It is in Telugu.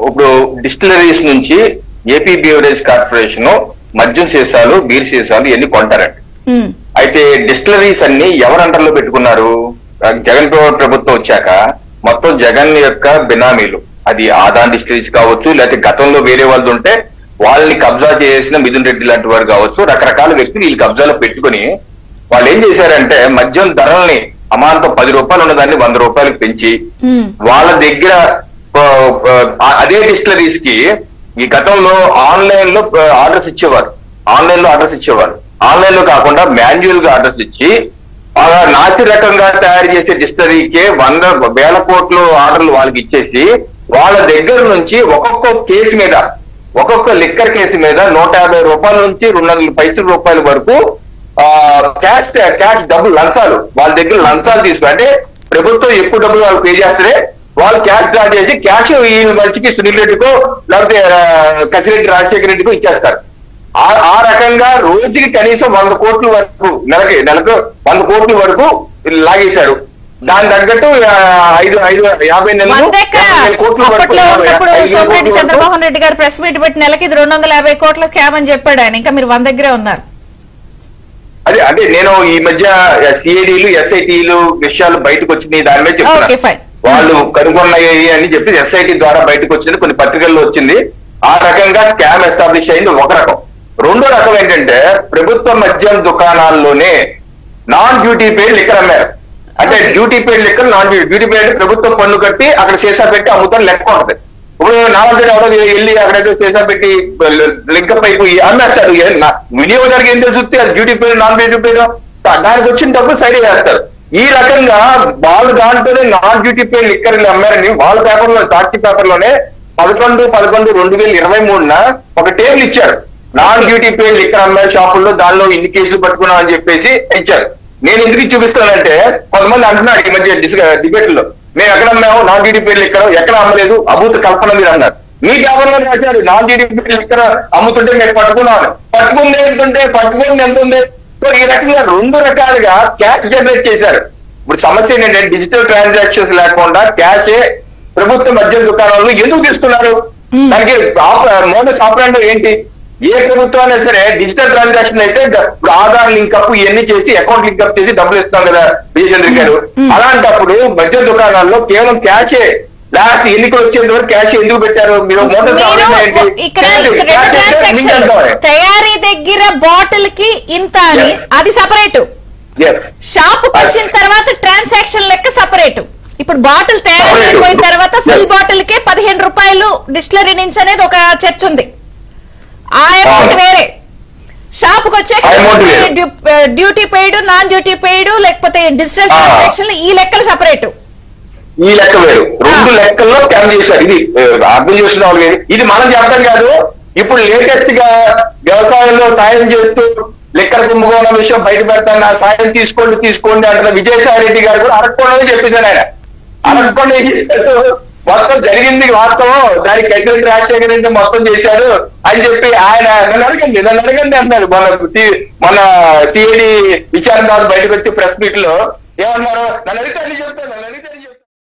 ఇప్పుడు డిస్టిలరీస్ నుంచి ఏపీ బీవరేజ్ కార్పొరేషన్ మద్యం సీసాలు బీర్ సీసాలు ఇవన్నీ కొంటారండి. అయితే డిస్టిలరీస్ అన్ని ఎవరు అండర్లో పెట్టుకున్నారు? జగన్ ప్రభుత్వం వచ్చాక మొత్తం జగన్ యొక్క బినామీలు, అది ఆదాన్ డిస్టిలరీస్ కావచ్చు, లేకపోతే గతంలో వేరే వాళ్ళు ఉంటే వాళ్ళని కబ్జా చేసిన మిథున్ రెడ్డి లాంటి వారు కావచ్చు, రకరకాల వ్యక్తులు వీళ్ళు కబ్జాలో పెట్టుకుని వాళ్ళు ఏం చేశారంటే మద్యం ధరల్ని అమాంతం 10 రూపాయలు ఉన్నదాన్ని 100 రూపాయలకు పెంచి వాళ్ళ దగ్గర అదే డిస్టిలరీస్ కి ఈ గతంలో ఆన్లైన్ లో ఆర్డర్స్ ఇచ్చేవారు, ఆన్లైన్ లో కాకుండా మాన్యువల్ గా ఆర్డర్స్ ఇచ్చి నాసి రకంగా తయారు చేసే డిస్టిలరీకే 100,000 కోట్లు ఆర్డర్లు వాళ్ళకి ఇచ్చేసి వాళ్ళ దగ్గర నుంచి ఒక్కొక్క లిక్కర్ కేసు మీద 150 రూపాయల నుంచి 250 రూపాయల వరకు క్యాష్ డబ్బులు లంచాలు వాళ్ళ దగ్గర లంచాలు తీసుకు, అంటే ప్రభుత్వం ఎక్కువ డబ్బులు వాళ్ళు పే చేస్తే వాళ్ళు క్యాష్ డ్రా చేసి క్యాష్ ఈ మనిషికి సునీల్ రెడ్డికో లేకపోతే కసిరెడ్డి రాజశేఖర రెడ్డికో ఇచ్చేస్తారు. ఆ రకంగా రోజుకి కనీసం 100 కోట్ల వరకు నెలకు 100 కోట్ల వరకు లాగేశారు. దాని తగ్గట్టు 50 నెలలు సోమిరెడ్డి చంద్రమోహన్ రెడ్డి గారు ప్రెస్ మీట్ పెట్టి నెలకి 250 కోట్ల స్కామ్ అని చెప్పాడు ఆయన. ఇంకా మీరు 100 దగ్గరే ఉన్నారు. అంటే నేను ఈ మధ్య సిఐడీలు ఎస్ఐటీలు విషయాలు బయటకు వచ్చినాయి దాని మీద చెప్తాను. వాళ్ళు కనుగొన్నాయి అని చెప్పి ఎస్ఐటి ద్వారా బయటకు వచ్చింది, కొన్ని పత్రికల్లో వచ్చింది. ఆ రకంగా స్కామ్ ఎస్టాబ్లిష్ అయింది ఒక రకం. రెండో రకం ఏంటంటే ప్రభుత్వ మద్యం దుకాణాల్లోనే నాన్ డ్యూటీ పెయిడ్ లిక్కర్ అమ్మారు. అంటే duty paid liquor, non duty paid ప్రభుత్వం పన్ను కట్టి అక్కడ సీసా పెట్టి అమ్ముతాను లెక్క ఉంటుంది. ఇప్పుడు నా దగ్గర ఎవరో వెళ్ళి అక్కడైతే సీసా పెట్టి లింకప్ అయిపోయి అమ్మేస్తారు. వినియోగదారికి ఏం తెలుస్తుంది అది duty paid non duty paid, దానికి వచ్చిన డబ్బులు సైడ్ చేస్తారు. ఈ రకంగా వాళ్ళు దాంట్లోనే నాన్ డ్యూటీ పెయిడ్ లిక్కర్ అమ్మారని వాళ్ళ పేపర్లో, సాక్షి పేపర్లోనే 11/11/2023 ఒక టేబుల్ ఇచ్చారు. నాన్ డ్యూటీ పెయిడ్ లిక్కర్ అమ్మే షాపుల్లో దానిలో ఇన్ని కేసులు పట్టుకున్నాం అని చెప్పేసి ఇచ్చారు. నేను ఎందుకు చూపిస్తానంటే కొంతమంది అంటున్నారు ఈ మధ్య డిబేట్ లో, మేము ఎక్కడ అమ్మాము నాన్ డ్యూటీ పెయిడ్ లిక్కర్, ఎక్కడ అమ్మలేదు, అభూత కల్పన మీరు అన్నారు. మీ పేపర్లో రాశారు నాన్ డ్యూటీ పెయిడ్ లిక్కర్ అమ్ముతుంటే మేము పట్టుకున్నాను. పట్టుకుంది ఎంత ఉంది? సో ఈ రకంగా 2 రకాలుగా క్యాష్ జనరేట్ చేశారు. ఇప్పుడు సమస్య ఏంటంటే డిజిటల్ ట్రాన్సాక్షన్స్ లేకుండా క్యాషే ప్రభుత్వ మద్యం దుకాణాలు ఎందుకు తీసుకున్నారు? దానికి మోడస్ ఆపరేండో ఏంటి? ఏ ప్రభుత్వాన్ని సరే డిజిటల్ ట్రాన్సాక్షన్ అయితే ఇప్పుడు ఆధార్ లింకప్ ఇవన్నీ చేసి అకౌంట్ లింకప్ చేసి డబ్బులు ఇస్తాం కదా విజయచంద్ర గారు. అలాంటప్పుడు మద్యం దుకాణాల్లో కేవలం క్యాషే, లాస్ట్ ఎన్నికలు వచ్చేంత వరకు క్యాష్ ఎందుకు పెట్టారు? మీరు తయారీ దగ్గర బాటిల్ కి ఇంత అని అది సపరేట్, షాప్ వచ్చిన తర్వాత ట్రాన్సాక్షన్ లెక్క సపరేట్. ఇప్పుడు బాటిల్ తయారు అయిపోయిన తర్వాత ఫుల్ బాటిల్ కే 15 రూపాయలు డిస్టిలరీ నుంచి అనేది ఒక చర్చ ఉంది. ఆ అమౌంట్ వేరే, షాప్ కు వచ్చే duty paid, non duty paid, లేకపోతే డిజిటల్ ట్రాన్సాక్షన్ ఈ లెక్కలు సపరేట్. ఈ లెక్క వేరు, 2 లెక్కల్లో స్కామ్ చేశారు. ఇది అర్థం చేసిన వాళ్ళు, ఇది మనం చెప్పడం కాదు. ఇప్పుడు లేటెస్ట్ గా వ్యవసాయంలో సాయం చేస్తూ లెక్కల కుంభకోణం విషయం బయట పెడతాను, సాయం తీసుకోండి అంటున్న విజయసాయి రెడ్డి గారు కూడా అరక్కోండి చెప్పేశారు. ఆయన అరక్కోండి మొత్తం జరిగింది వాస్తవం, దానికి కసిరెడ్డి రాజశేఖర రెడ్డి మొత్తం చేశారు అని చెప్పి ఆయన నన్ను అడగండి అన్నారు. మన సిఐడి విచారణ బయటకు వచ్చి ప్రెస్ మీట్ లో ఏమన్నారు? నన్ను అడిగితే చెప్తాను.